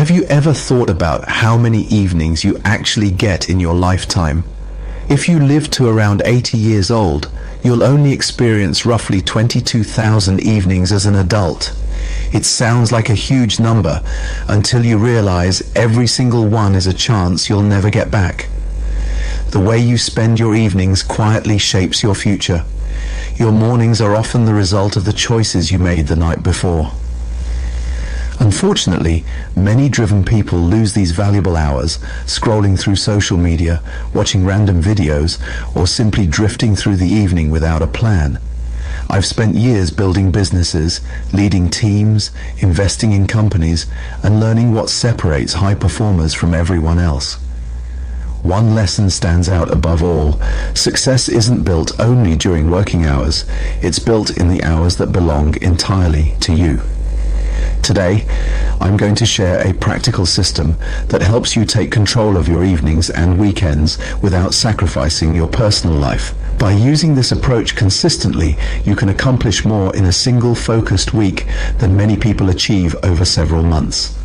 Have you ever thought about how many evenings you actually get in your lifetime? If you live to around 80 years old, you'll only experience roughly 22,000 evenings as an adult. It sounds like a huge number until you realize every single one is a chance you'll never get back. The way you spend your evenings quietly shapes your future. Your mornings are often the result of the choices you made the night before. Unfortunately, many driven people lose these valuable hours scrolling through social media, watching random videos, or simply drifting through the evening without a plan. I've spent years building businesses, leading teams, investing in companies, and learning what separates high performers from everyone else. One lesson stands out above all. Success isn't built only during working hours. It's built in the hours that belong entirely to you. Today, I'm going to share a practical system that helps you take control of your evenings and weekends without sacrificing your personal life. By using this approach consistently, you can accomplish more in a single focused week than many people achieve over several months.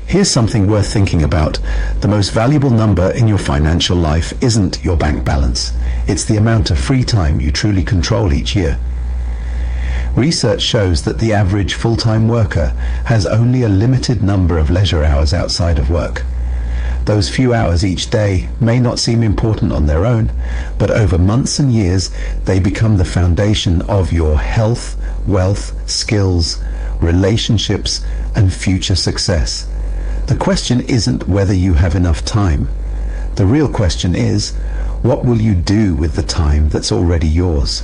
Here's something worth thinking about. The most valuable number in your financial life isn't your bank balance. It's the amount of free time you truly control each year. Research shows that the average full-time worker has only a limited number of leisure hours outside of work. Those few hours each day may not seem important on their own, but over months and years, they become the foundation of your health, wealth, skills, relationships, and future success. The question isn't whether you have enough time. The real question is, what will you do with the time that's already yours?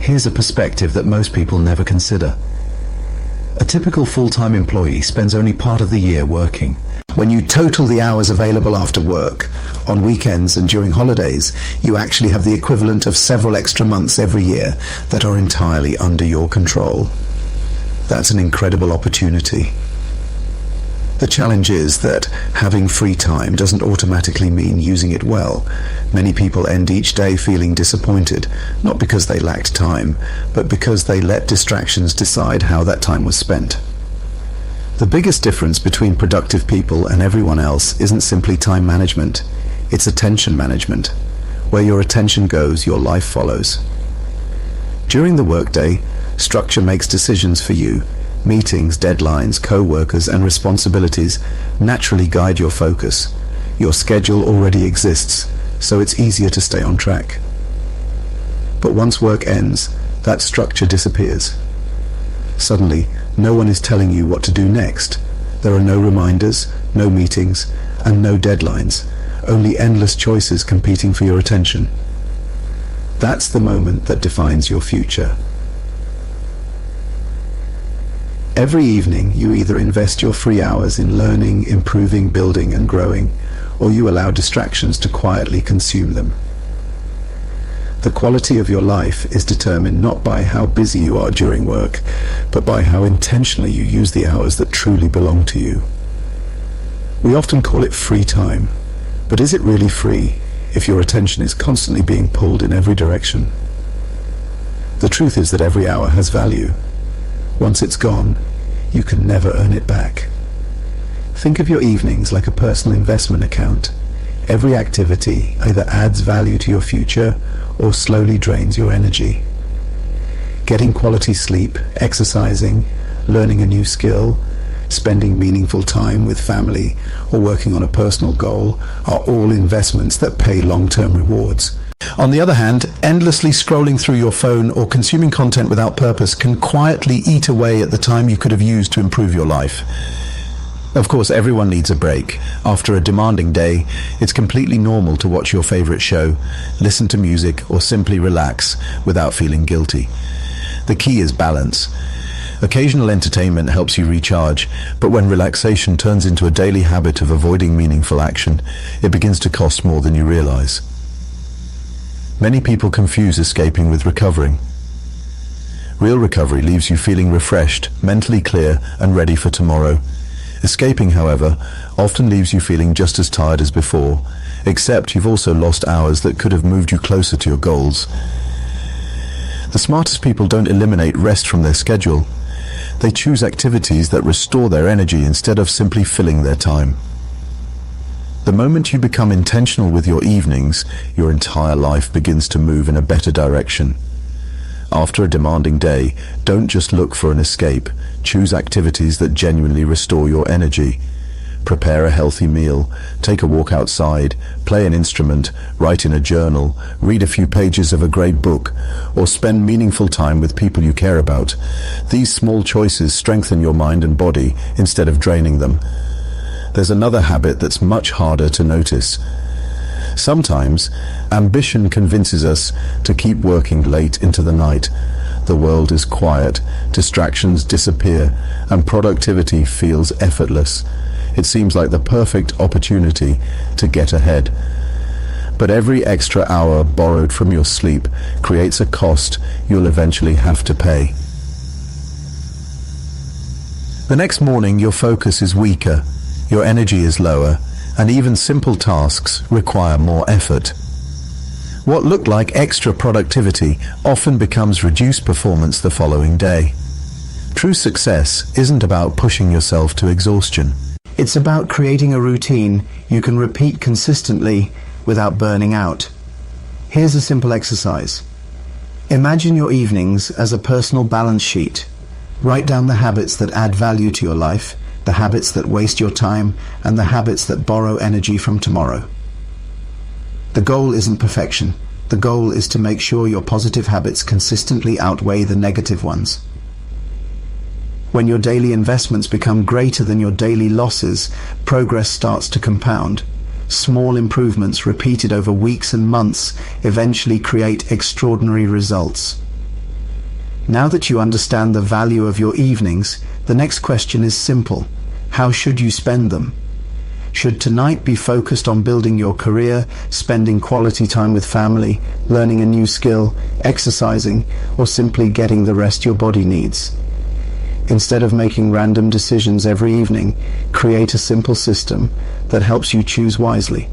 Here's a perspective that most people never consider. A typical full-time employee spends only part of the year working. When you total the hours available after work, on weekends and during holidays, you actually have the equivalent of several extra months every year that are entirely under your control. That's an incredible opportunity. The challenge is that having free time doesn't automatically mean using it well. Many people end each day feeling disappointed, not because they lacked time, but because they let distractions decide how that time was spent. The biggest difference between productive people and everyone else isn't simply time management, it's attention management. Where your attention goes, your life follows. During the workday, structure makes decisions for you. Meetings, deadlines, co-workers, and responsibilities naturally guide your focus. Your schedule already exists, so it's easier to stay on track. But once work ends, that structure disappears. Suddenly, no one is telling you what to do next. There are no reminders, no meetings, and no deadlines, only endless choices competing for your attention. That's the moment that defines your future. Every evening, you either invest your free hours in learning, improving, building, and growing, or you allow distractions to quietly consume them. The quality of your life is determined not by how busy you are during work, but by how intentionally you use the hours that truly belong to you. We often call it free time, but is it really free if your attention is constantly being pulled in every direction? The truth is that every hour has value. Once it's gone, you can never earn it back. Think of your evenings like a personal investment account. Every activity either adds value to your future or slowly drains your energy. Getting quality sleep, exercising, learning a new skill, spending meaningful time with family, or working on a personal goal are all investments that pay long-term rewards. On the other hand, endlessly scrolling through your phone or consuming content without purpose can quietly eat away at the time you could have used to improve your life. Of course, everyone needs a break. After a demanding day, it's completely normal to watch your favorite show, listen to music, or simply relax without feeling guilty. The key is balance. Occasional entertainment helps you recharge, but when relaxation turns into a daily habit of avoiding meaningful action, it begins to cost more than you realize. Many people confuse escaping with recovering. Real recovery leaves you feeling refreshed, mentally clear, and ready for tomorrow. Escaping, however, often leaves you feeling just as tired as before, except you've also lost hours that could have moved you closer to your goals. The smartest people don't eliminate rest from their schedule. They choose activities that restore their energy instead of simply filling their time. The moment you become intentional with your evenings, your entire life begins to move in a better direction. After a demanding day, don't just look for an escape. Choose activities that genuinely restore your energy. Prepare a healthy meal, take a walk outside, play an instrument, write in a journal, read a few pages of a great book, or spend meaningful time with people you care about. These small choices strengthen your mind and body instead of draining them. There's another habit that's much harder to notice. Sometimes, ambition convinces us to keep working late into the night. The world is quiet, distractions disappear, and productivity feels effortless. It seems like the perfect opportunity to get ahead. But every extra hour borrowed from your sleep creates a cost you'll eventually have to pay. The next morning, your focus is weaker, your energy is lower, and even simple tasks require more effort. What looked like extra productivity often becomes reduced performance the following day. True success isn't about pushing yourself to exhaustion. It's about creating a routine you can repeat consistently without burning out. Here's a simple exercise. Imagine your evenings as a personal balance sheet. Write down the habits that add value to your life, the habits that waste your time, and the habits that borrow energy from tomorrow. The goal isn't perfection. The goal is to make sure your positive habits consistently outweigh the negative ones. When your daily investments become greater than your daily losses, progress starts to compound. Small improvements repeated over weeks and months eventually create extraordinary results. Now that you understand the value of your evenings, the next question is simple. How should you spend them? Should tonight be focused on building your career, spending quality time with family, learning a new skill, exercising, or simply getting the rest your body needs? Instead of making random decisions every evening, create a simple system that helps you choose wisely.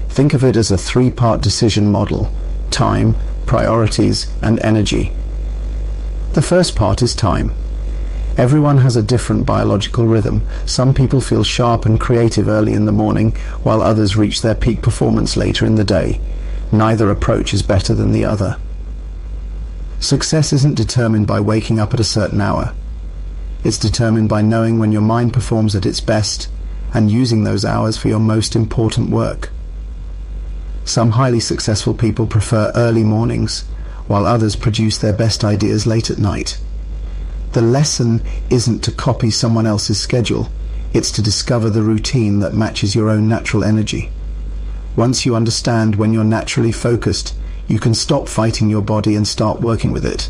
Think of it as a three-part decision model: time, priorities, and energy. The first part is time. Everyone has a different biological rhythm. Some people feel sharp and creative early in the morning, while others reach their peak performance later in the day. Neither approach is better than the other. Success isn't determined by waking up at a certain hour. It's determined by knowing when your mind performs at its best and using those hours for your most important work. Some highly successful people prefer early mornings, while others produce their best ideas late at night. The lesson isn't to copy someone else's schedule, it's to discover the routine that matches your own natural energy. Once you understand when you're naturally focused, you can stop fighting your body and start working with it.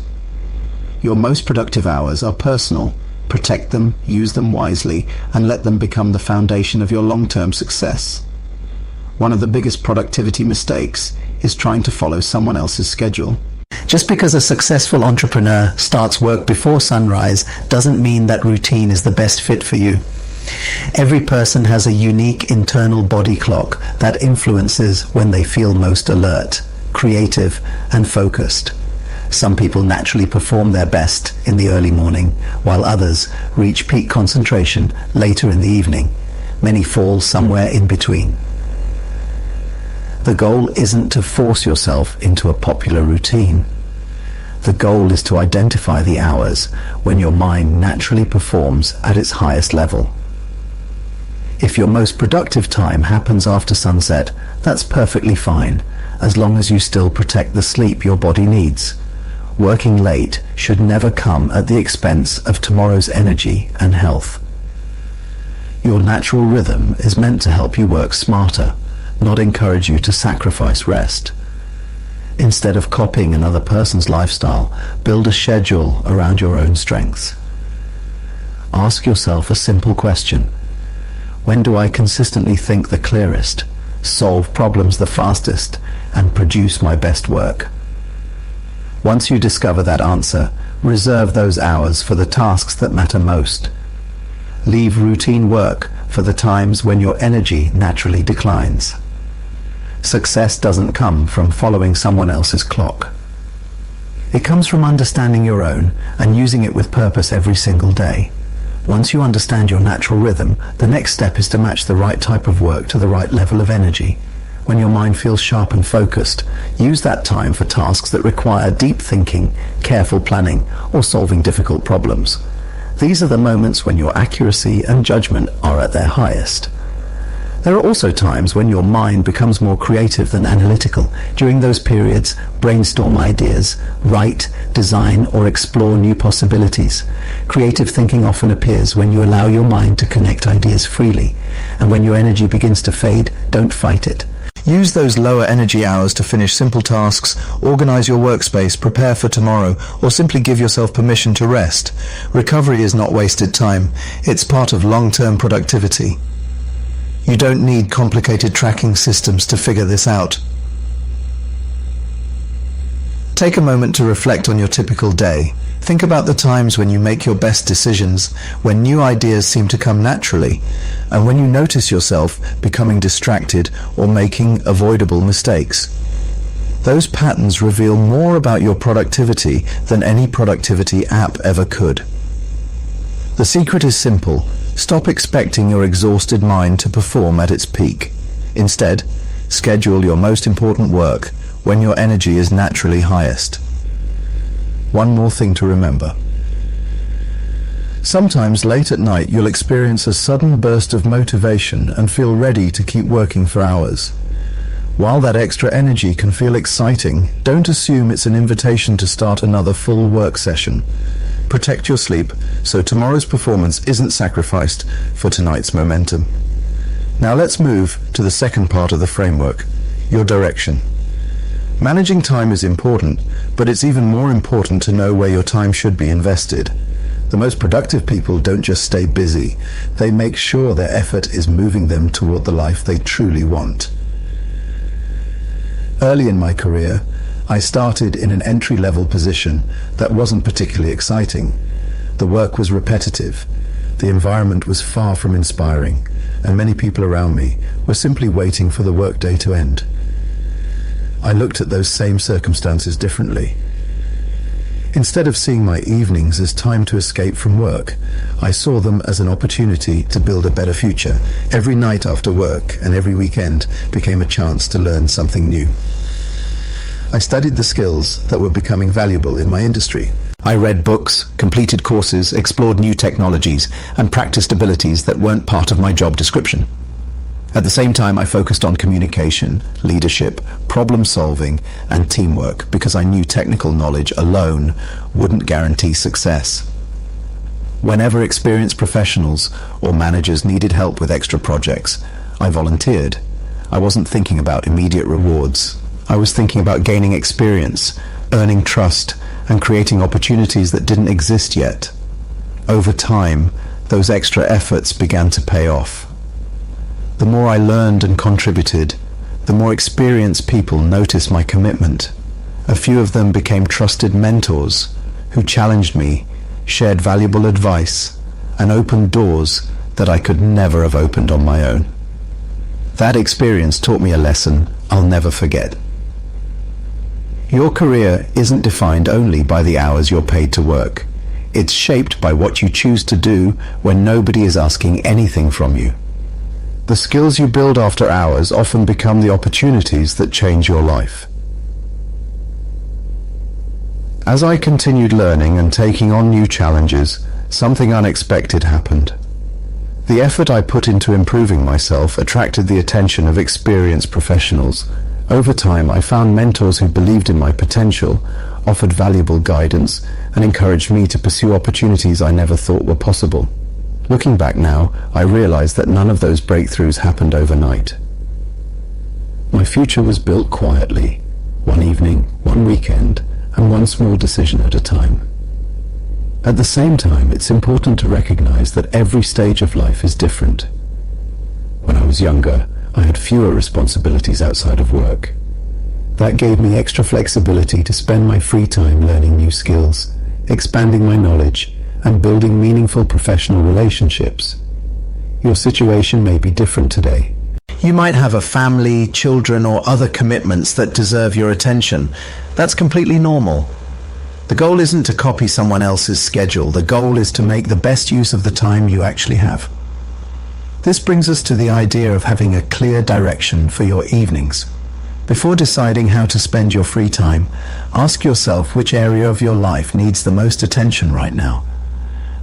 Your most productive hours are personal. Protect them, use them wisely, and let them become the foundation of your long-term success. One of the biggest productivity mistakes is trying to follow someone else's schedule. Just because a successful entrepreneur starts work before sunrise doesn't mean that routine is the best fit for you. Every person has a unique internal body clock that influences when they feel most alert, creative, and focused. Some people naturally perform their best in the early morning, while others reach peak concentration later in the evening. Many fall somewhere in between. The goal isn't to force yourself into a popular routine. The goal is to identify the hours when your mind naturally performs at its highest level. If your most productive time happens after sunset, that's perfectly fine, as long as you still protect the sleep your body needs. Working late should never come at the expense of tomorrow's energy and health. Your natural rhythm is meant to help you work smarter, not encourage you to sacrifice rest. Instead of copying another person's lifestyle, build a schedule around your own strengths. Ask yourself a simple question. When do I consistently think the clearest, solve problems the fastest, and produce my best work? Once you discover that answer, reserve those hours for the tasks that matter most. Leave routine work for the times when your energy naturally declines. Success doesn't come from following someone else's clock. It comes from understanding your own and using it with purpose every single day. Once you understand your natural rhythm, the next step is to match the right type of work to the right level of energy. When your mind feels sharp and focused, use that time for tasks that require deep thinking, careful planning, or solving difficult problems. These are the moments when your accuracy and judgment are at their highest. There are also times when your mind becomes more creative than analytical. During those periods, brainstorm ideas, write, design, or explore new possibilities. Creative thinking often appears when you allow your mind to connect ideas freely. And when your energy begins to fade, don't fight it. Use those lower energy hours to finish simple tasks, organize your workspace, prepare for tomorrow, or simply give yourself permission to rest. Recovery is not wasted time. It's part of long-term productivity. You don't need complicated tracking systems to figure this out. Take a moment to reflect on your typical day. Think about the times when you make your best decisions, when new ideas seem to come naturally, and when you notice yourself becoming distracted or making avoidable mistakes. Those patterns reveal more about your productivity than any productivity app ever could. The secret is simple. Stop expecting your exhausted mind to perform at its peak. Instead, schedule your most important work when your energy is naturally highest. One more thing to remember. Sometimes late at night you'll experience a sudden burst of motivation and feel ready to keep working for hours. While that extra energy can feel exciting, don't assume it's an invitation to start another full work session. Protect your sleep so tomorrow's performance isn't sacrificed for tonight's momentum. Now let's move to the second part of the framework, your direction. Managing time is important, but it's even more important to know where your time should be invested. The most productive people don't just stay busy, they make sure their effort is moving them toward the life they truly want. Early in my career, I started in an entry-level position that wasn't particularly exciting. The work was repetitive, the environment was far from inspiring, and many people around me were simply waiting for the workday to end. I looked at those same circumstances differently. Instead of seeing my evenings as time to escape from work, I saw them as an opportunity to build a better future. Every night after work and every weekend became a chance to learn something new. I studied the skills that were becoming valuable in my industry. I read books, completed courses, explored new technologies, and practiced abilities that weren't part of my job description. At the same time, I focused on communication, leadership, problem solving, and teamwork because I knew technical knowledge alone wouldn't guarantee success. Whenever experienced professionals or managers needed help with extra projects, I volunteered. I wasn't thinking about immediate rewards. I was thinking about gaining experience, earning trust, and creating opportunities that didn't exist yet. Over time, those extra efforts began to pay off. The more I learned and contributed, the more experienced people noticed my commitment. A few of them became trusted mentors who challenged me, shared valuable advice, and opened doors that I could never have opened on my own. That experience taught me a lesson I'll never forget. Your career isn't defined only by the hours you're paid to work. It's shaped by what you choose to do when nobody is asking anything from you. The skills you build after hours often become the opportunities that change your life. As I continued learning and taking on new challenges, something unexpected happened. The effort I put into improving myself attracted the attention of experienced professionals. Over time, I found mentors who believed in my potential, offered valuable guidance, and encouraged me to pursue opportunities I never thought were possible. Looking back now, I realized that none of those breakthroughs happened overnight. My future was built quietly, one evening, one weekend, and one small decision at a time. At the same time, it's important to recognize that every stage of life is different. When I was younger, I had fewer responsibilities outside of work. That gave me extra flexibility to spend my free time learning new skills, expanding my knowledge, and building meaningful professional relationships. Your situation may be different today. You might have a family, children, or other commitments that deserve your attention. That's completely normal. The goal isn't to copy someone else's schedule. The goal is to make the best use of the time you actually have. This brings us to the idea of having a clear direction for your evenings. Before deciding how to spend your free time, ask yourself which area of your life needs the most attention right now.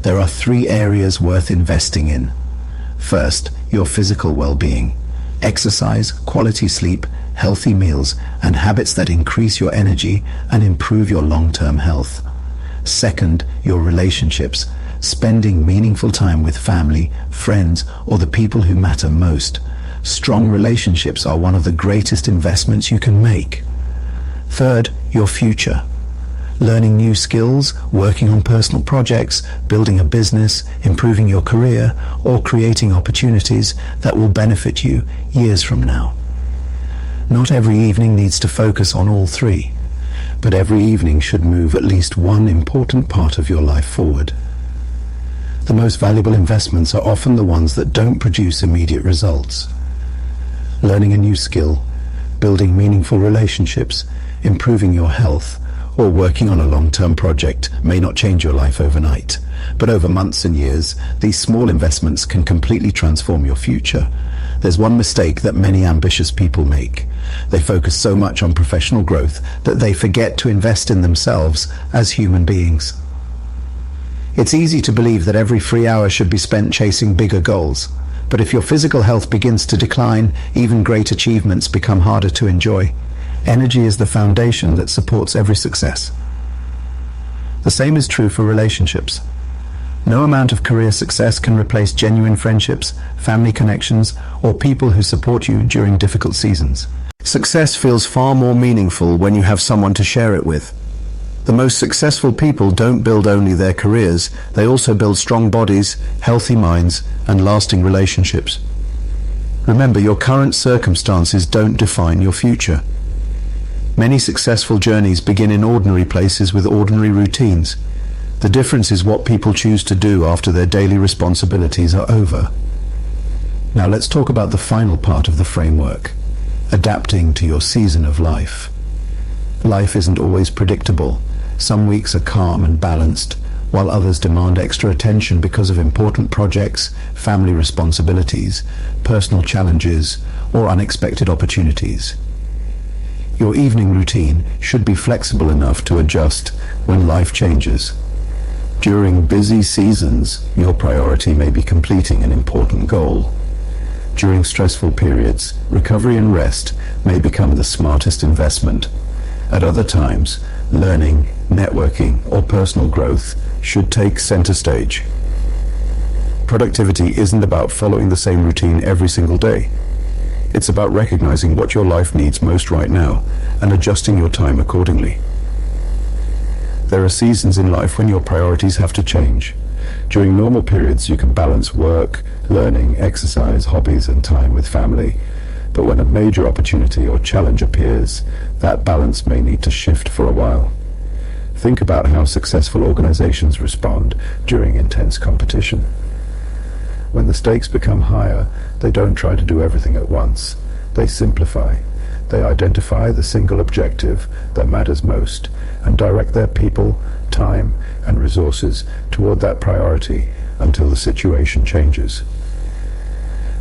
There are 3 areas worth investing in. First, your physical well-being. Exercise, quality sleep, healthy meals, and habits that increase your energy and improve your long-term health. Second, your relationships. Spending meaningful time with family, friends, or the people who matter most. Strong relationships are one of the greatest investments you can make. Third, your future. Learning new skills, working on personal projects, building a business, improving your career, or creating opportunities that will benefit you years from now. Not every evening needs to focus on all 3, but every evening should move at least one important part of your life forward. The most valuable investments are often the ones that don't produce immediate results. Learning a new skill, building meaningful relationships, improving your health, or working on a long-term project may not change your life overnight, but over months and years, these small investments can completely transform your future. There's one mistake that many ambitious people make. They focus so much on professional growth that they forget to invest in themselves as human beings. It's easy to believe that every free hour should be spent chasing bigger goals, but if your physical health begins to decline, even great achievements become harder to enjoy. Energy is the foundation that supports every success. The same is true for relationships. No amount of career success can replace genuine friendships, family connections, or people who support you during difficult seasons. Success feels far more meaningful when you have someone to share it with. The most successful people don't build only their careers, they also build strong bodies, healthy minds, and lasting relationships. Remember, your current circumstances don't define your future. Many successful journeys begin in ordinary places with ordinary routines. The difference is what people choose to do after their daily responsibilities are over. Now let's talk about the final part of the framework, adapting to your season of life. Life isn't always predictable. Some weeks are calm and balanced, while others demand extra attention because of important projects, family responsibilities, personal challenges, or unexpected opportunities. Your evening routine should be flexible enough to adjust when life changes. During busy seasons, your priority may be completing an important goal. During stressful periods, recovery and rest may become the smartest investment. At other times, learning, networking, or personal growth should take center stage. Productivity isn't about following the same routine every single day. It's about recognizing what your life needs most right now and adjusting your time accordingly. There are seasons in life when your priorities have to change. During normal periods, you can balance work, learning, exercise, hobbies, and time with family. But when a major opportunity or challenge appears, that balance may need to shift for a while. Think about how successful organizations respond during intense competition. When the stakes become higher, they don't try to do everything at once. They simplify. They identify the single objective that matters most and direct their people, time, and resources toward that priority until the situation changes.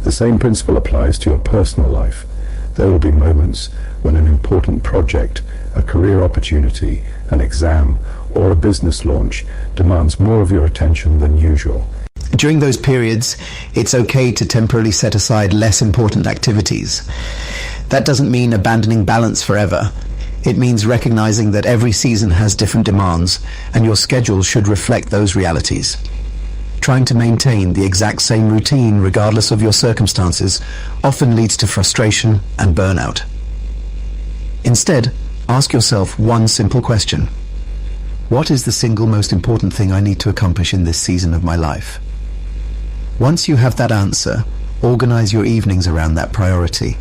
The same principle applies to your personal life. There will be moments when an important project, a career opportunity, an exam, or a business launch demands more of your attention than usual. During those periods, it's okay to temporarily set aside less important activities. That doesn't mean abandoning balance forever. It means recognizing that every season has different demands, and your schedule should reflect those realities. Trying to maintain the exact same routine regardless of your circumstances often leads to frustration and burnout. Instead, ask yourself one simple question. What is the single most important thing I need to accomplish in this season of my life? Once you have that answer, organize your evenings around that priority.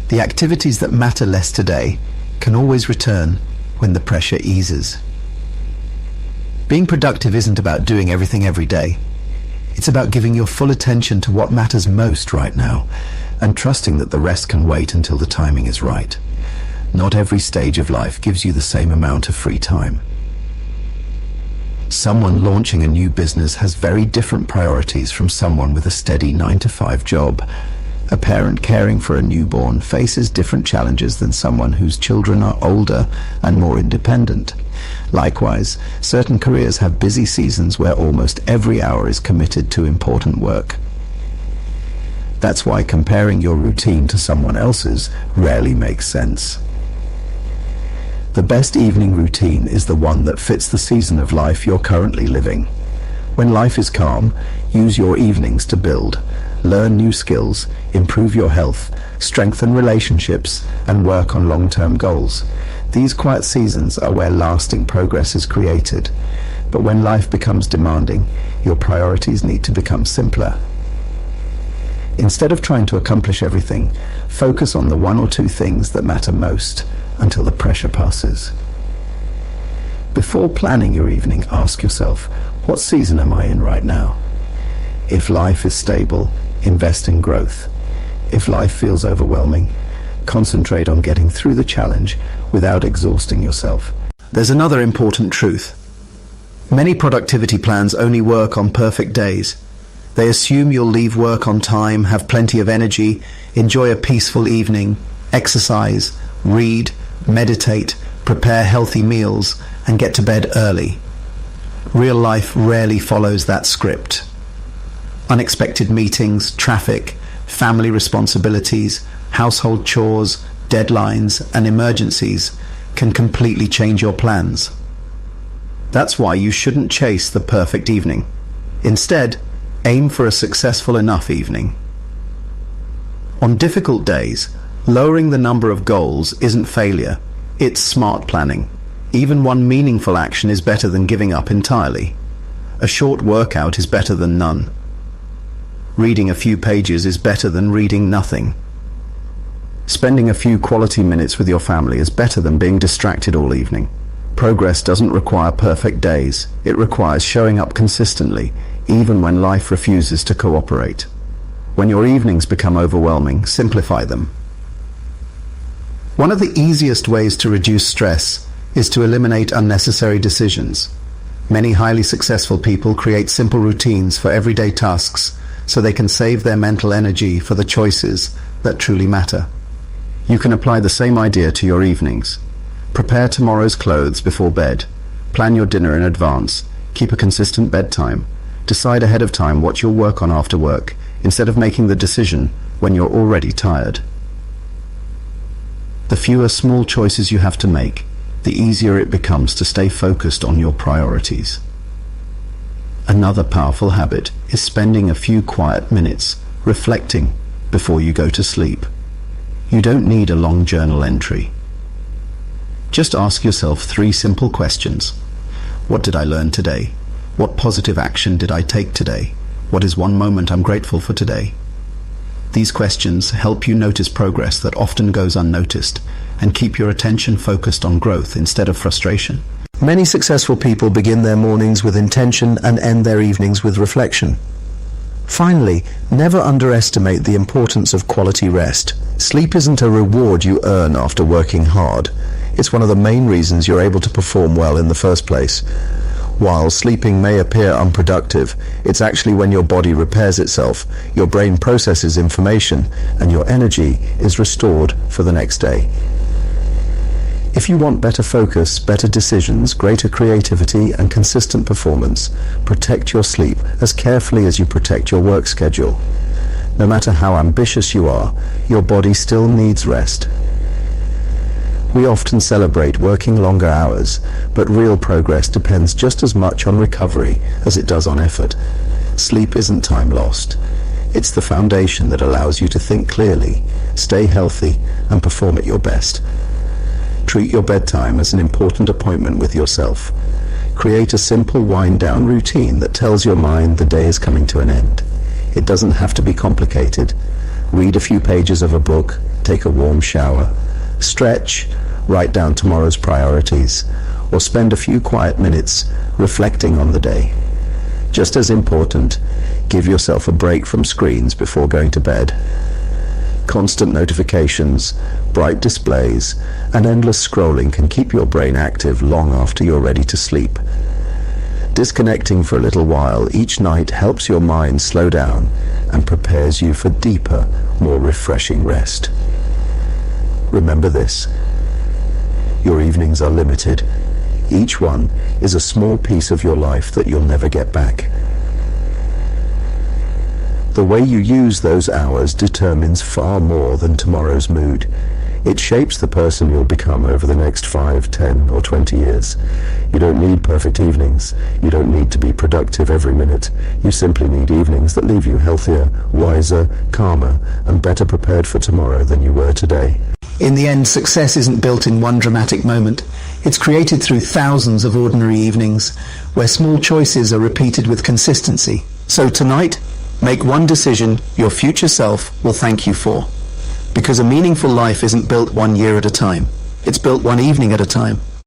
The activities that matter less today can always return when the pressure eases. Being productive isn't about doing everything every day. It's about giving your full attention to what matters most right now and trusting that the rest can wait until the timing is right. Not every stage of life gives you the same amount of free time. Someone launching a new business has very different priorities from someone with a steady 9-to-5 job. A parent caring for a newborn faces different challenges than someone whose children are older and more independent. Likewise, certain careers have busy seasons where almost every hour is committed to important work. That's why comparing your routine to someone else's rarely makes sense. The best evening routine is the one that fits the season of life you're currently living. When life is calm, use your evenings to build, learn new skills, improve your health, strengthen relationships, and work on long-term goals. These quiet seasons are where lasting progress is created. But when life becomes demanding, your priorities need to become simpler. Instead of trying to accomplish everything, focus on the one or two things that matter most until the pressure passes. Before planning your evening, ask yourself, what season am I in right now? If life is stable, invest in growth. If life feels overwhelming, concentrate on getting through the challenge without exhausting yourself. There's another important truth. Many productivity plans only work on perfect days. They assume you'll leave work on time, have plenty of energy, enjoy a peaceful evening, exercise, read, meditate, prepare healthy meals, and get to bed early. Real life rarely follows that script. Unexpected meetings, traffic, family responsibilities, household chores, deadlines, and emergencies can completely change your plans. That's why you shouldn't chase the perfect evening. Instead, aim for a successful enough evening. On difficult days, lowering the number of goals isn't failure, it's smart planning. Even one meaningful action is better than giving up entirely. A short workout is better than none. Reading a few pages is better than reading nothing. Spending a few quality minutes with your family is better than being distracted all evening. Progress doesn't require perfect days. It requires showing up consistently, even when life refuses to cooperate. When your evenings become overwhelming, simplify them. One of the easiest ways to reduce stress is to eliminate unnecessary decisions. Many highly successful people create simple routines for everyday tasks so they can save their mental energy for the choices that truly matter. You can apply the same idea to your evenings. Prepare tomorrow's clothes before bed. Plan your dinner in advance. Keep a consistent bedtime. Decide ahead of time what you'll work on after work, instead of making the decision when you're already tired. The fewer small choices you have to make, the easier it becomes to stay focused on your priorities. Another powerful habit is spending a few quiet minutes reflecting before you go to sleep. You don't need a long journal entry. Just ask yourself 3 simple questions. What did I learn today? What positive action did I take today? What is one moment I'm grateful for today? These questions help you notice progress that often goes unnoticed and keep your attention focused on growth instead of frustration. Many successful people begin their mornings with intention and end their evenings with reflection. Finally, never underestimate the importance of quality rest. Sleep isn't a reward you earn after working hard. It's one of the main reasons you're able to perform well in the first place. While sleeping may appear unproductive, it's actually when your body repairs itself, your brain processes information, and your energy is restored for the next day. If you want better focus, better decisions, greater creativity, and consistent performance, protect your sleep as carefully as you protect your work schedule. No matter how ambitious you are, your body still needs rest. We often celebrate working longer hours, but real progress depends just as much on recovery as it does on effort. Sleep isn't time lost. It's the foundation that allows you to think clearly, stay healthy, and perform at your best. Treat your bedtime as an important appointment with yourself. Create a simple wind-down routine that tells your mind the day is coming to an end. It doesn't have to be complicated. Read a few pages of a book, take a warm shower, stretch, write down tomorrow's priorities, or spend a few quiet minutes reflecting on the day. Just as important, give yourself a break from screens before going to bed. Constant notifications, bright displays, and endless scrolling can keep your brain active long after you're ready to sleep. Disconnecting for a little while each night helps your mind slow down and prepares you for deeper, more refreshing rest. Remember this: your evenings are limited. Each one is a small piece of your life that you'll never get back. The way you use those hours determines far more than tomorrow's mood. It shapes the person you'll become over the next 5, 10, or 20 years. You don't need perfect evenings. You don't need to be productive every minute. You simply need evenings that leave you healthier, wiser, calmer, and better prepared for tomorrow than you were today. In the end, success isn't built in one dramatic moment. It's created through thousands of ordinary evenings, where small choices are repeated with consistency. So tonight, make one decision your future self will thank you for. Because a meaningful life isn't built 1 year at a time. It's built one evening at a time.